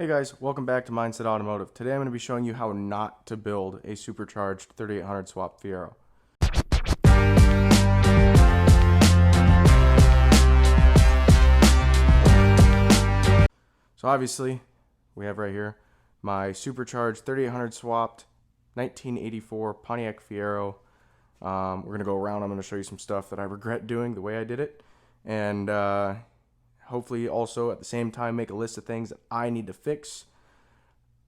Hey guys, welcome back to Mindset Automotive. Today I'm going to be showing you how not to build a supercharged 3800 swap Fiero. So obviously, we have right here my supercharged 3800 swapped 1984 Pontiac Fiero. We're going to go around. I'm going to show you some stuff that I regret doing the way I did it. And hopefully also at the same time make a list of things that I need to fix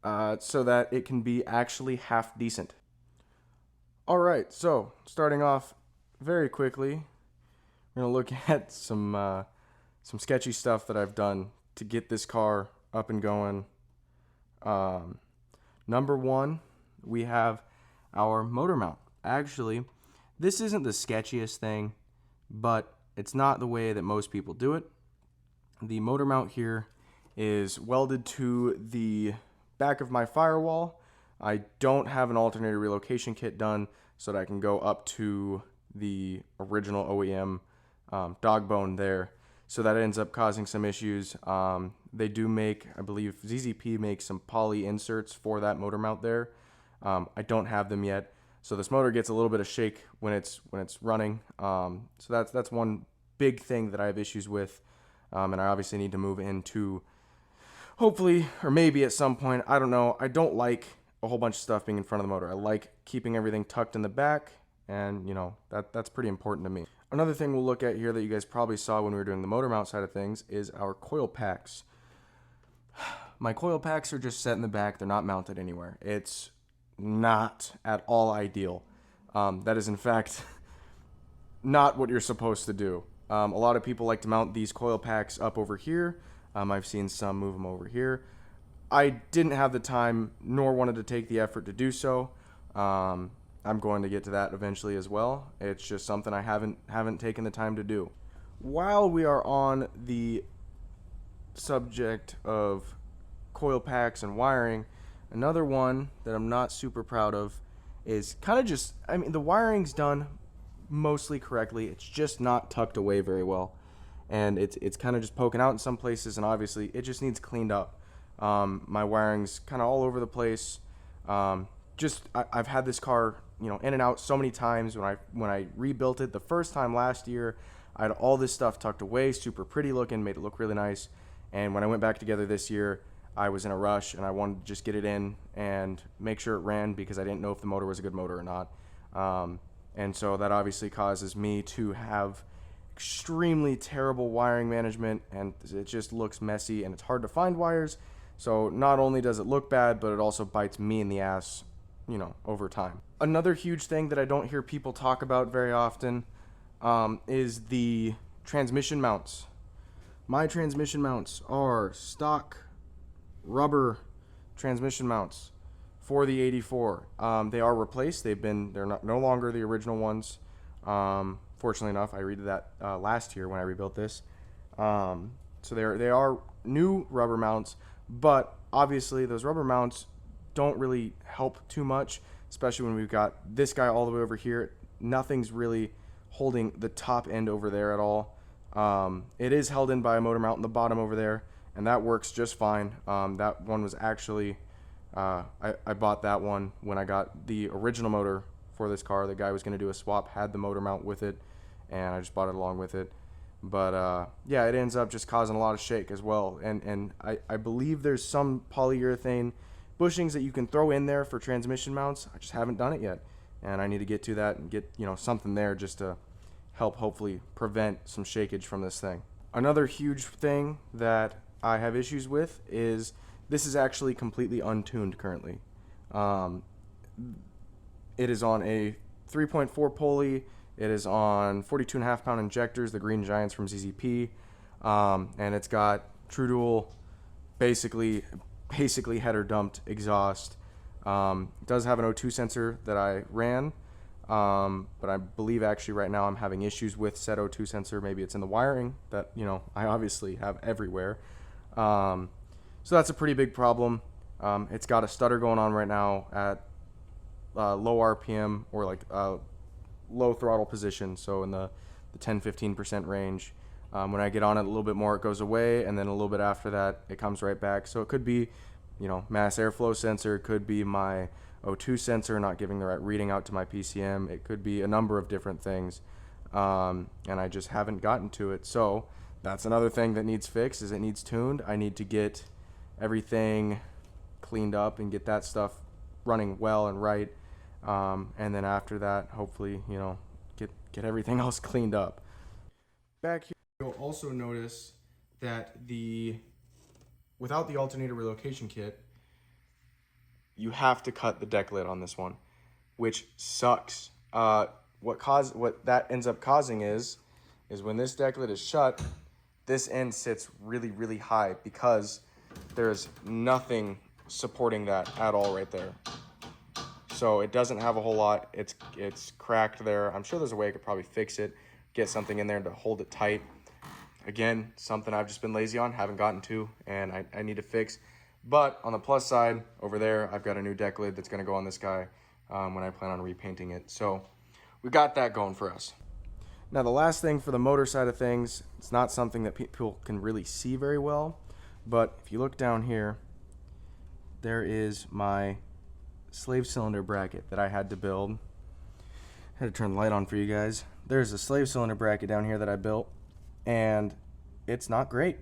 so that it can be actually half decent. Alright, so starting off very quickly, we're going to look at some sketchy stuff that I've done to get this car up and going. Number one, we have our motor mount. Actually, this isn't the sketchiest thing, but it's not the way that most people do it. The motor mount here is welded to the back of my firewall. I don't have an alternator relocation kit done so that I can go up to the original OEM dog bone there. So that ends up causing some issues. They do make, I believe ZZP makes some poly inserts for that motor mount there. I don't have them yet. So this motor gets a little bit of shake when it's running. So that's one big thing that I have issues with. And I obviously need to move into, hopefully, or maybe at some point, I don't know. I don't like a whole bunch of stuff being in front of the motor. I like keeping everything tucked in the back, and you know, that's pretty important to me. Another thing we'll look at here that you guys probably saw when we were doing the motor mount side of things is our coil packs. My coil packs are just set in the back. They're not mounted anywhere. It's not at all ideal. That is in fact not what you're supposed to do. A lot of people like to mount these coil packs up over here. I've seen some move them over here. I didn't have the time nor wanted to take the effort to do so. I'm going to get to that eventually as well. It's just something I haven't taken the time to do. While we are on the subject of coil packs and wiring, another one that I'm not super proud of is kind of just, I mean, the wiring's done mostly correctly. It's just not tucked away very well. And it's kind of just poking out in some places, and obviously it just needs cleaned up. My wiring's kind of all over the place. I've had this car, you know, in and out so many times. When I rebuilt it the first time last year, I had all this stuff tucked away, super pretty looking, made it look really nice. And when I went back together this year, I was in a rush and I wanted to just get it in and make sure it ran because I didn't know if the motor was a good motor or not. And so that obviously causes me to have extremely terrible wiring management, and it just looks messy and it's hard to find wires. So not only does it look bad, but it also bites me in the ass, you know, over time. Another huge thing that I don't hear people talk about very often is the transmission mounts. My transmission mounts are stock rubber transmission mounts for the 84. They are replaced. They're no longer the original ones. Fortunately enough, I redid that last year when I rebuilt this. So they are new rubber mounts, but obviously those rubber mounts don't really help too much, especially when we've got this guy all the way over here. Nothing's really holding the top end over there at all. It is held in by a motor mount in the bottom over there, and that works just fine. That one was actually, I bought that one when I got the original motor for this car. The guy was going to do a swap, had the motor mount with it, and I just bought it along with it. But yeah, it ends up just causing a lot of shake as well. And I believe there's some polyurethane bushings that you can throw in there for transmission mounts. I just haven't done it yet, and I need to get to that and get, you know, something there just to help hopefully prevent some shakeage from this thing. Another huge thing that I have issues with is this is actually completely untuned currently. It is on a 3.4 pulley. It is on 42.5 pound injectors, the Green Giants from ZZP, and it's got true dual, basically header dumped exhaust. It does have an O2 sensor that I ran, but I believe actually right now I'm having issues with said O2 sensor. Maybe it's in the wiring that, you know, I obviously have everywhere. So that's a pretty big problem. It's got a stutter going on right now at low RPM, or like low throttle position, so in the 10-15% range. When I get on it a little bit more, it goes away, and then a little bit after that, it comes right back. So it could be, mass airflow sensor. It could be my O2 sensor not giving the right reading out to my PCM. It could be a number of different things, and I just haven't gotten to it. So that's another thing that needs fixed, is it needs tuned. I need to get everything cleaned up and get that stuff running well and right. And then after that, hopefully, get everything else cleaned up. Back here, you'll also notice that without the alternator relocation kit, you have to cut the deck lid on this one, which sucks. What that ends up causing is when this deck lid is shut, this end sits really, really high because there's nothing supporting that at all right there. So it doesn't have a whole lot. It's cracked there. I'm sure there's a way I could probably fix it, get something in there to hold it tight. Again, something I've just been lazy on, haven't gotten to, and I need to fix. But on the plus side, over there, I've got a new deck lid that's going to go on this guy when I plan on repainting it. So we got that going for us. Now, the last thing for the motor side of things, it's not something that people can really see very well, but if you look down here, there is my slave cylinder bracket that I had to build. I had to turn the light on for you guys. There's a slave cylinder bracket down here that I built, and it's not great.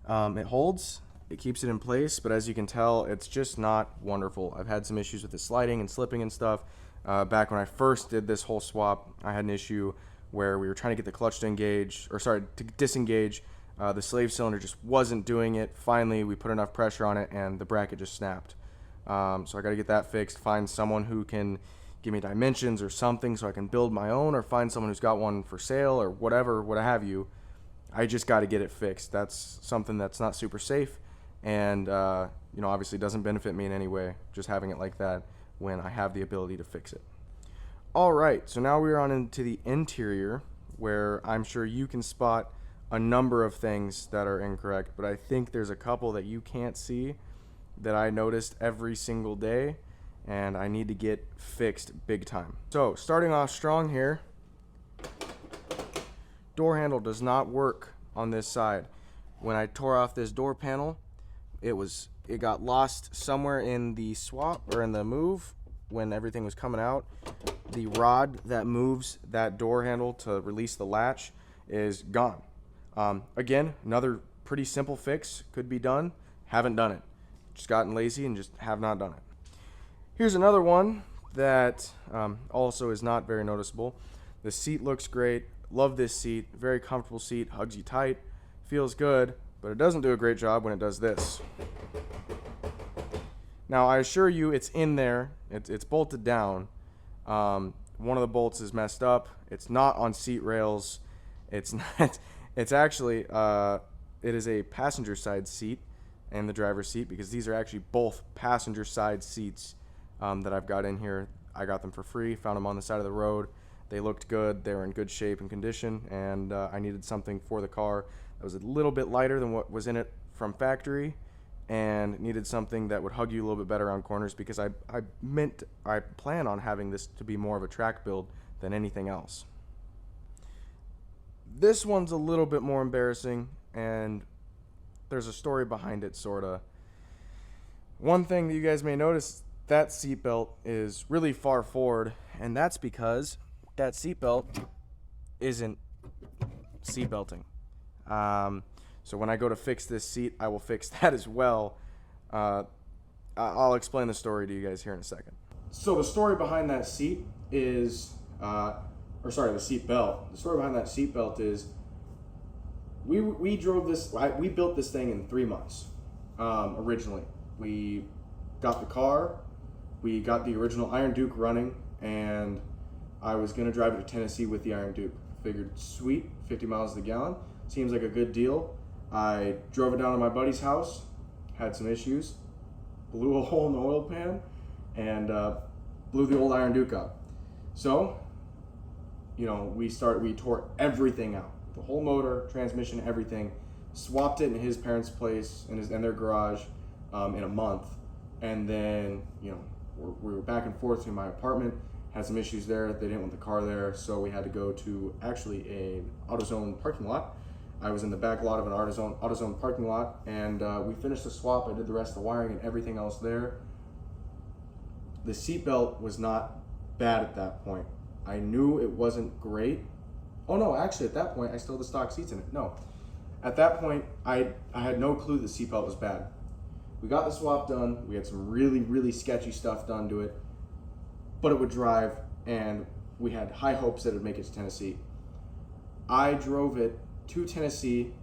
It holds, it keeps it in place, but as you can tell, it's just not wonderful. I've had some issues with the sliding and slipping and stuff. Back when I first did this whole swap, I had an issue where we were trying to get the clutch to disengage. The slave cylinder just wasn't doing it. Finally, we put enough pressure on it, and the bracket just snapped. So I got to get that fixed, find someone who can give me dimensions or something so I can build my own, or find someone who's got one for sale or whatever, what have you. I just got to get it fixed. That's something that's not super safe, and obviously doesn't benefit me in any way, just having it like that when I have the ability to fix it. All right, so now we're on into the interior, where I'm sure you can spot a number of things that are incorrect, but I think there's a couple that you can't see that I noticed every single day, and I need to get fixed big time. So starting off strong here, door handle does not work on this side. When I tore off this door panel, it got lost somewhere in the swap or in the move when everything was coming out. The rod that moves that door handle to release the latch is gone. Again, another pretty simple fix could be done. Haven't done it. Just gotten lazy and just have not done it. Here's another one that also is not very noticeable. The seat looks great. Love this seat. Very comfortable seat. Hugs you tight. Feels good, but it doesn't do a great job when it does this. Now, I assure you it's in there. It's bolted down. One of the bolts is messed up. It's not on seat rails. It's not. It's actually, it is a passenger side seat and the driver's seat, because these are actually both passenger side seats that I've got in here. I got them for free, found them on the side of the road. They looked good, they were in good shape and condition, and I needed something for the car that was a little bit lighter than what was in it from factory, and needed something that would hug you a little bit better around corners, because I plan on having this to be more of a track build than anything else. This one's a little bit more embarrassing, and there's a story behind it, sorta. One thing that you guys may notice, that seatbelt is really far forward, and that's because that seatbelt isn't seatbelting. So when I go to fix this seat, I will fix that as well. I'll explain the story to you guys here in a second. So the story behind that seat is, the seat belt. The story behind that seat belt is we drove this. We built this thing in 3 months. Originally, we got the car, we got the original Iron Duke running, and I was gonna drive it to Tennessee with the Iron Duke. Figured, sweet, 50 miles to the gallon, seems like a good deal. I drove it down to my buddy's house, had some issues, blew a hole in the oil pan, and blew the old Iron Duke up. So, we tore everything out. The whole motor, transmission, everything. Swapped it in his parents' place, in their garage, in a month. And then, we were back and forth to my apartment, had some issues there. They didn't want the car there, so we had to go to actually an AutoZone parking lot. I was in the back lot of an AutoZone parking lot, and we finished the swap. I did the rest of the wiring and everything else there. The seatbelt was not bad at that point. I knew it wasn't great. Oh no, actually at that point I still had the stock seats in it. No, at that point I had no clue the seatbelt was bad. We got the swap done. We had some really sketchy stuff done to it, but it would drive, and we had high hopes that it would make it to Tennessee. I drove it to Tennessee,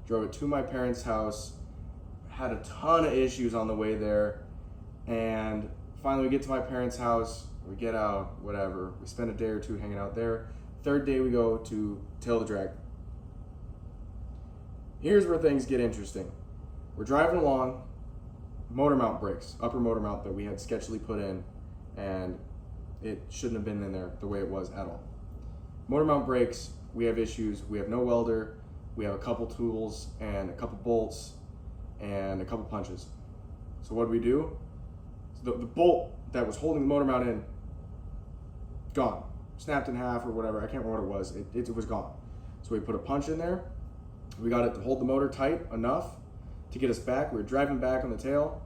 drove it to my parents' house, had a ton of issues on the way there, and finally we get to my parents' house, we get out, whatever, we spend a day or two hanging out there. Third day we go to tail the drag. Here's where things get interesting. We're driving along, motor mount breaks, upper motor mount that we had sketchily put in, and it shouldn't have been in there the way it was at all. Motor mount breaks, we have issues, we have no welder, we have a couple tools and a couple bolts and a couple punches. So what do? The bolt that was holding the motor mount in, gone. Snapped in half or whatever, I can't remember what it was, it was gone. So we put a punch in there, we got it to hold the motor tight enough to get us back. We were driving back on the tail,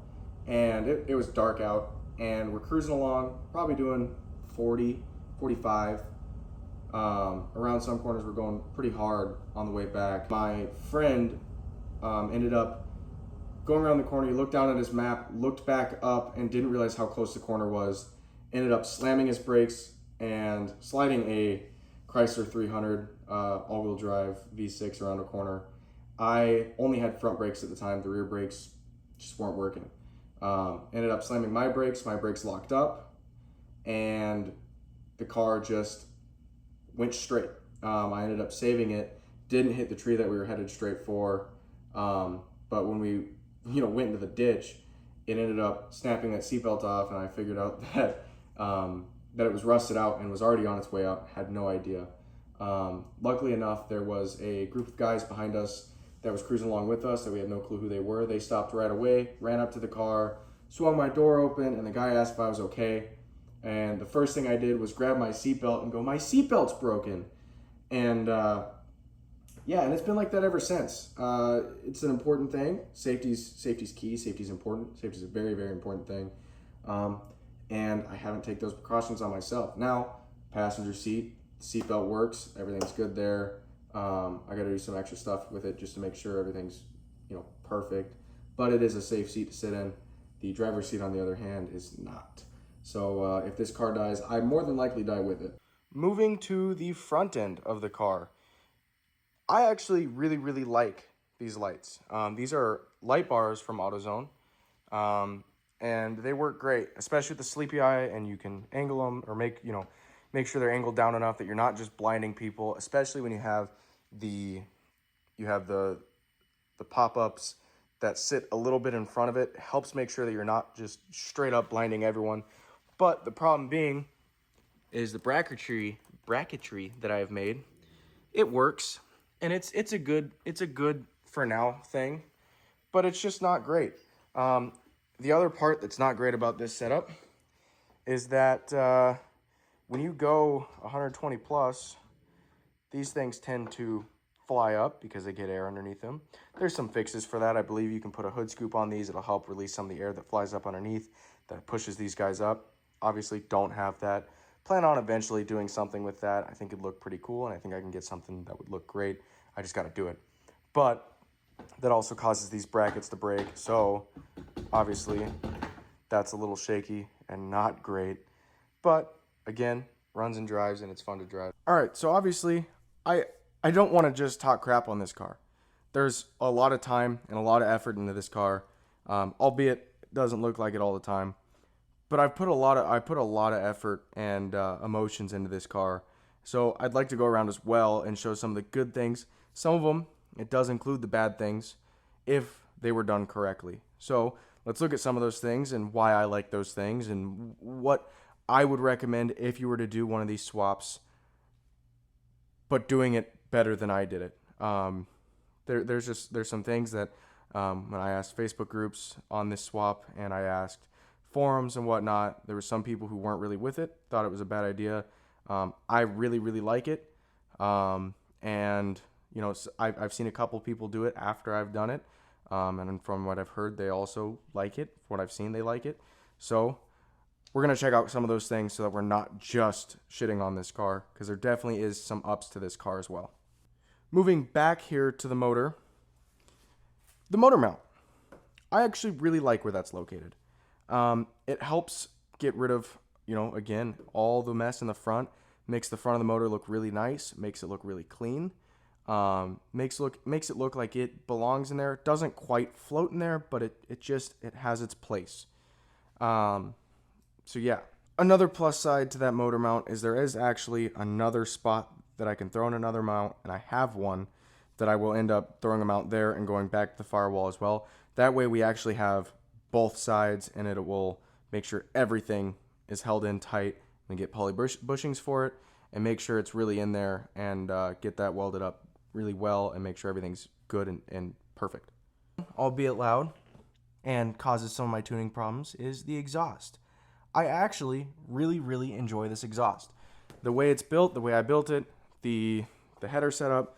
and it was dark out, and we're cruising along, probably doing 40, 45. Around some corners we're going pretty hard on the way back. My friend ended up going around the corner. He looked down at his map, looked back up, and didn't realize how close the corner was. Ended up slamming his brakes and sliding a Chrysler 300 all-wheel drive V6 around a corner. I only had front brakes at the time. The rear brakes just weren't working. Ended up slamming my brakes locked up, and the car just went straight. I ended up saving it, didn't hit the tree that we were headed straight for, but when we went into the ditch, it ended up snapping that seatbelt off, and I figured out that that it was rusted out and was already on its way out. Had no idea. Luckily enough, there was a group of guys behind us that was cruising along with us that we had no clue who they were. They stopped right away, ran up to the car, swung my door open, and the guy asked if I was okay. And the first thing I did was grab my seatbelt and go, "My seatbelt's broken." And yeah, and it's been like that ever since. It's an important thing. Safety's key. Safety's important. Safety's a very important thing. And I haven't taken those precautions on myself. Now, passenger seat, seatbelt works. Everything's good there. I got to do some extra stuff with it just to make sure everything's perfect. But it is a safe seat to sit in. The driver's seat, on the other hand, is not. So if this car dies, I more than likely die with it. Moving to the front end of the car, I actually really like these lights. These are light bars from AutoZone, and they work great, especially with the sleepy eye, and you can angle them or make sure they're angled down enough that you're not just blinding people, especially when you have the pop-ups that sit a little bit in front of it. It helps make sure that you're not just straight up blinding everyone. But the problem being is the bracketry that I have made. It works, and it's a good for now thing, but it's just not great. The other part that's not great about this setup is that when you go 120 plus, these things tend to fly up because they get air underneath them. There's some fixes for that. I believe you can put a hood scoop on these. It'll help release some of the air that flies up underneath that pushes these guys up. Obviously don't have that. Plan on eventually doing something with that. I think it'd look pretty cool, and I think I can get something that would look great. I just got to do it. But that also causes these brackets to break. So obviously that's a little shaky and not great. But again, runs and drives, and it's fun to drive. All right, so obviously I don't want to just talk crap on this car. There's a lot of time and a lot of effort into this car, albeit it doesn't look like it all the time. But I put a lot of effort and emotions into this car. So I'd like to go around as well and show some of the good things. Some of them, it does include the bad things if they were done correctly. So let's look at some of those things and why I like those things and what I would recommend if you were to do one of these swaps, but doing it better than I did it. There's some things that when I asked Facebook groups on this swap and I asked forums and whatnot, there were some people who weren't really with it, thought it was a bad idea. I really like it. And You know, I've seen a couple people do it after I've done it. And from what I've heard, they also like it. From what I've seen, they like it. So we're going to check out some of those things so that we're not just shitting on this car, because there definitely is some ups to this car as well. Moving back here to the motor mount. I actually really like where that's located. It helps get rid of, you know, again, all the mess in the front. Makes the front of the motor look really nice. Makes it look really clean. Makes it look like it belongs in there. It doesn't quite float in there, but it has its place. So yeah, another plus side to that motor mount is there is actually another spot that I can throw in another mount, and I have one that I will end up throwing a mount there and going back to the firewall as well. That way we actually have both sides, and it will make sure everything is held in tight, and get poly bushings for it, and make sure it's really in there, and get that welded up really well, and make sure everything's good and perfect. Albeit loud, and causes some of my tuning problems, is the exhaust. I actually really enjoy this exhaust. The way it's built, the way I built it, the header setup,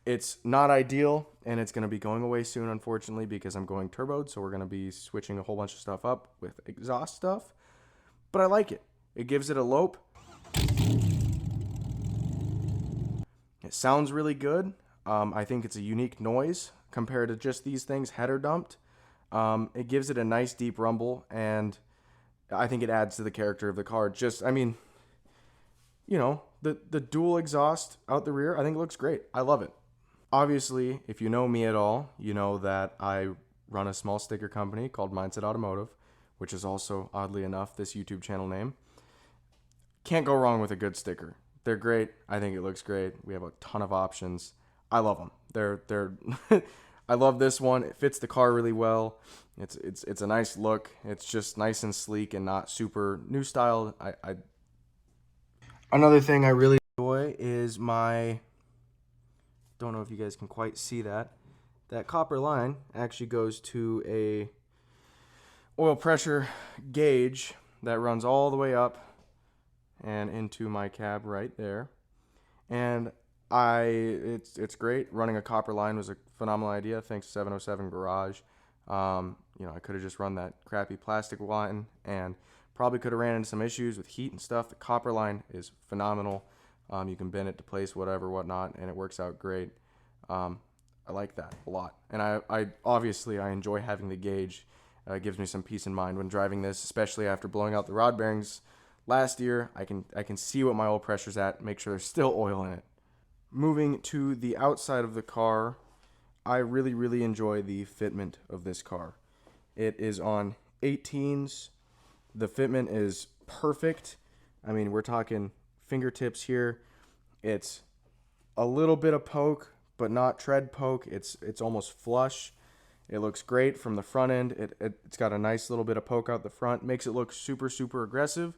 it's not ideal, and it's going to be going away soon, unfortunately, because I'm going turboed, so we're going to be switching a whole bunch of stuff up with exhaust stuff. But I like it. It gives it a lope. It sounds really good. I think it's a unique noise compared to just these things header dumped. It gives it a nice deep rumble, and I think it adds to the character of the car. Just, I mean, you know, the dual exhaust out the rear, I think it looks great. I love it. Obviously, if you know me at all, you know that I run a small sticker company called MindsetAutomotive, which is also, oddly enough, this YouTube channel name. Can't go wrong with a good sticker. They're great. I think it looks great. We have a ton of options. I love them. They're I love this one. It fits the car really well. It's a nice look. It's just nice and sleek and not super new style. Another thing I really enjoy is my, don't know if you guys can quite see that. That copper line actually goes to a oil pressure gauge that runs all the way up and into my cab right there. And it's great. Running a copper line was a phenomenal idea, thanks to 707 Garage. You know, I could have just run that crappy plastic line and probably could have ran into some issues with heat and stuff. The copper line is phenomenal. You can bend it to place, whatever, whatnot, and it works out great. I like that a lot. And I obviously enjoy having the gauge. It gives me some peace of mind when driving this, especially after blowing out the rod bearings last year. I can see what my oil pressure's at, make sure there's still oil in it. Moving to the outside of the car, I really enjoy the fitment of this car. It is on 18s. The fitment is perfect. I mean, we're talking fingertips here. It's a little bit of poke, but not tread poke. It's almost flush. It looks great from the front end. It's got a nice little bit of poke out the front. Makes it look super aggressive.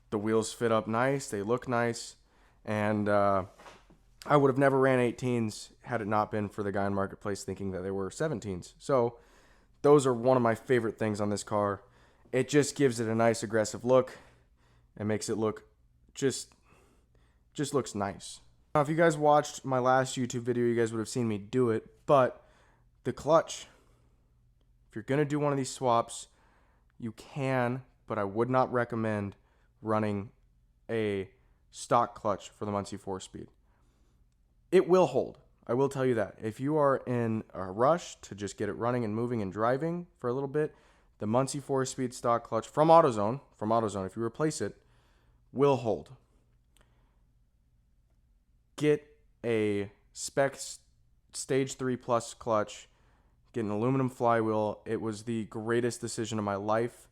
The wheels fit up nice. They look nice. And I would have never ran 18s had it not been for the guy in Marketplace thinking that they were 17s. So those are one of my favorite things on this car. It just gives it a nice aggressive look and makes it look just looks nice. Now, if you guys watched my last YouTube video, you guys would have seen me do it, but the clutch, if you're going to do one of these swaps, you can, but I would not recommend running a stock clutch for the Muncie 4-speed. It will hold. I will tell you that. If you are in a rush to just get it running and moving and driving for a little bit, the Muncie 4-speed stock clutch from AutoZone, if you replace it, will hold. Get a spec stage 3 plus clutch, get an aluminum flywheel. It was the greatest decision of my life.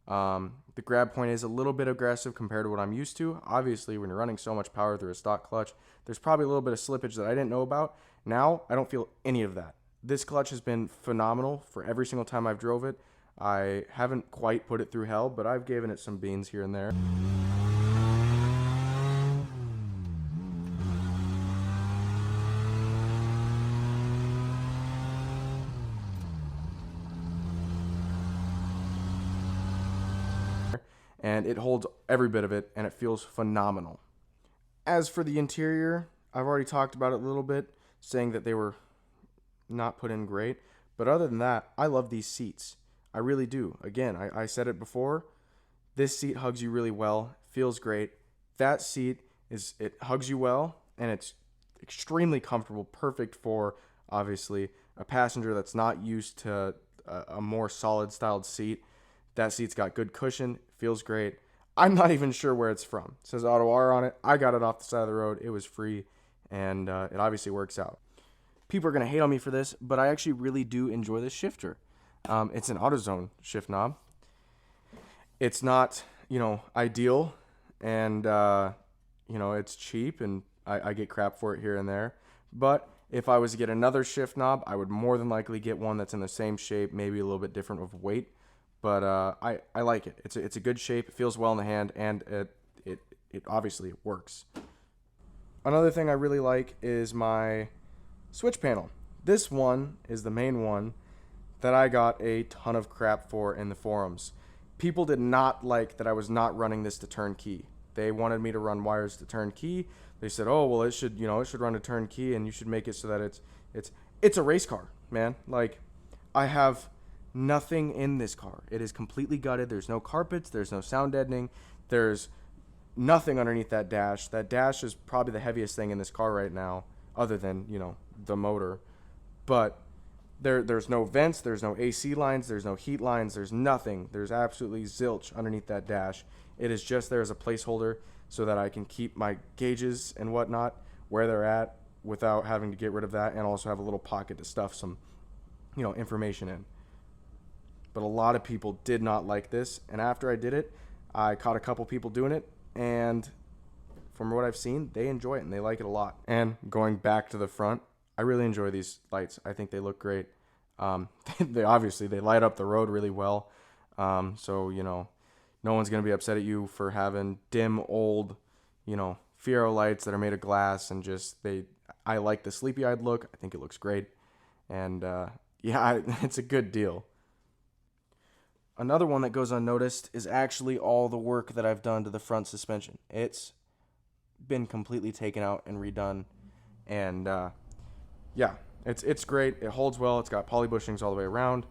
The grab point is a little bit aggressive compared to what I'm used to. Obviously, when you're running so much power through a stock clutch, there's probably a little bit of slippage that I didn't know about. Now, I don't feel any of that. This clutch has been phenomenal for every single time I've drove it. I haven't quite put it through hell, but I've given it some beans here and there. And it holds every bit of it, and it feels phenomenal. As for the interior, I've already talked about it a little bit. saying that they were not put in great. But other than that, I love these seats. I really do. Again, I said it before. This seat hugs you really well. Feels great. That seat it hugs you well, and it's extremely comfortable. Perfect for, obviously, a passenger that's not used to a more solid styled seat. That seat's got good cushion. Feels great. I'm not even sure where it's from. It says Auto R on it. I got it off the side of the road. It was free, and it obviously works out. People are going to hate on me for this, but I actually really do enjoy this shifter. It's an AutoZone shift knob. It's not, ideal, and, it's cheap, and I get crap for it here and there. But if I was to get another shift knob, I would more than likely get one that's in the same shape, maybe a little bit different of weight. But I like it. It's a good shape. It feels well in the hand, and it obviously works. Another thing I really like is my switch panel. This one is the main one that I got a ton of crap for in the forums. People did not like that I was not running this to turnkey. They wanted me to run wires to turnkey. They said, "Oh, well, it should run to turnkey, and you should make it so that it's a race car, man." Like, I have nothing in this car. It is completely gutted. There's no carpets. There's no sound deadening. There's nothing underneath that dash. That dash is probably the heaviest thing in this car right now, other than, the motor. But there's no vents. There's no AC lines. There's no heat lines. There's nothing. There's absolutely zilch underneath that dash. It is just there as a placeholder so that I can keep my gauges and whatnot where they're at without having to get rid of that, and also have a little pocket to stuff some, information in. But a lot of people did not like this, and after I did it, I caught a couple people doing it, and from what I've seen, they enjoy it and they like it a lot. And going back to the front, I really enjoy these lights. I think they look great. They light up the road really well. So no one's going to be upset at you for having dim, old, Fiero lights that are made of glass, and I like the sleepy-eyed look. I think it looks great. And, it's a good deal. Another one that goes unnoticed is actually all the work that I've done to the front suspension. It's been completely taken out and redone. And, it's great. It holds well. It's got poly bushings all the way around.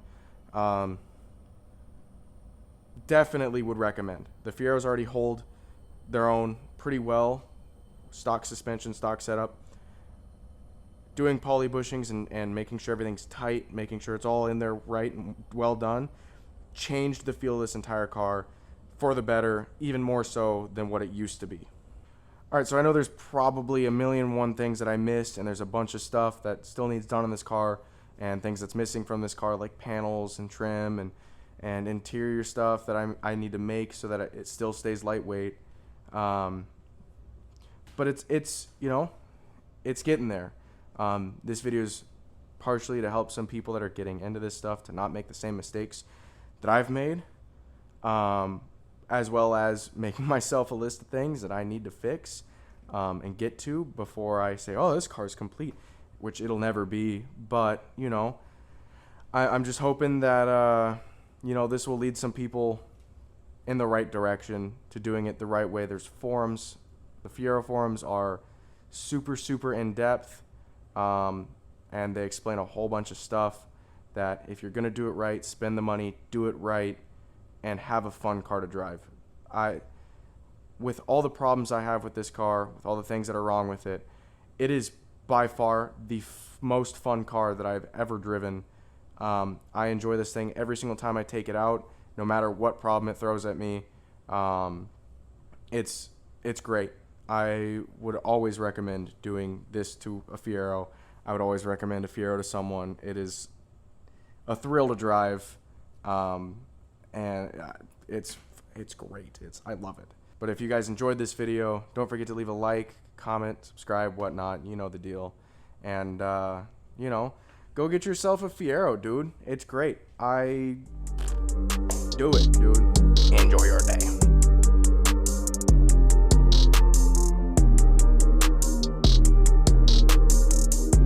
Definitely would recommend. The Fieros already hold their own pretty well. Stock suspension, stock setup. Doing poly bushings and making sure everything's tight, making sure it's all in there right and well done, changed the feel of this entire car for the better, even more so than what it used to be. All right, so I know there's probably a million and one things that I missed, and there's a bunch of stuff that still needs done in this car, and things that's missing from this car, like panels and trim and interior stuff that I need to make so that it still stays lightweight. But it's getting there. This video is partially to help some people that are getting into this stuff to not make the same mistakes that I've made, as well as making myself a list of things that I need to fix and get to before I say, "Oh, this car's complete," which it'll never be. But I'm just hoping that this will lead some people in the right direction to doing it the right way. There's forums. The Fiero forums are super, super in depth, and they explain a whole bunch of stuff that if you're going to do it right, spend the money, do it right, and have a fun car to drive. With all the problems I have with this car, with all the things that are wrong with it, it is by far the most fun car that I've ever driven. I enjoy this thing every single time I take it out, no matter what problem it throws at me. It's great. I would always recommend doing this to a Fiero. I would always recommend a Fiero to someone. It is a thrill to drive, and it's great. I love it. But if you guys enjoyed this video, don't forget to leave a like, comment, subscribe, whatnot. You know the deal. And go get yourself a Fiero, dude. It's great. Do it, dude. Enjoy your day.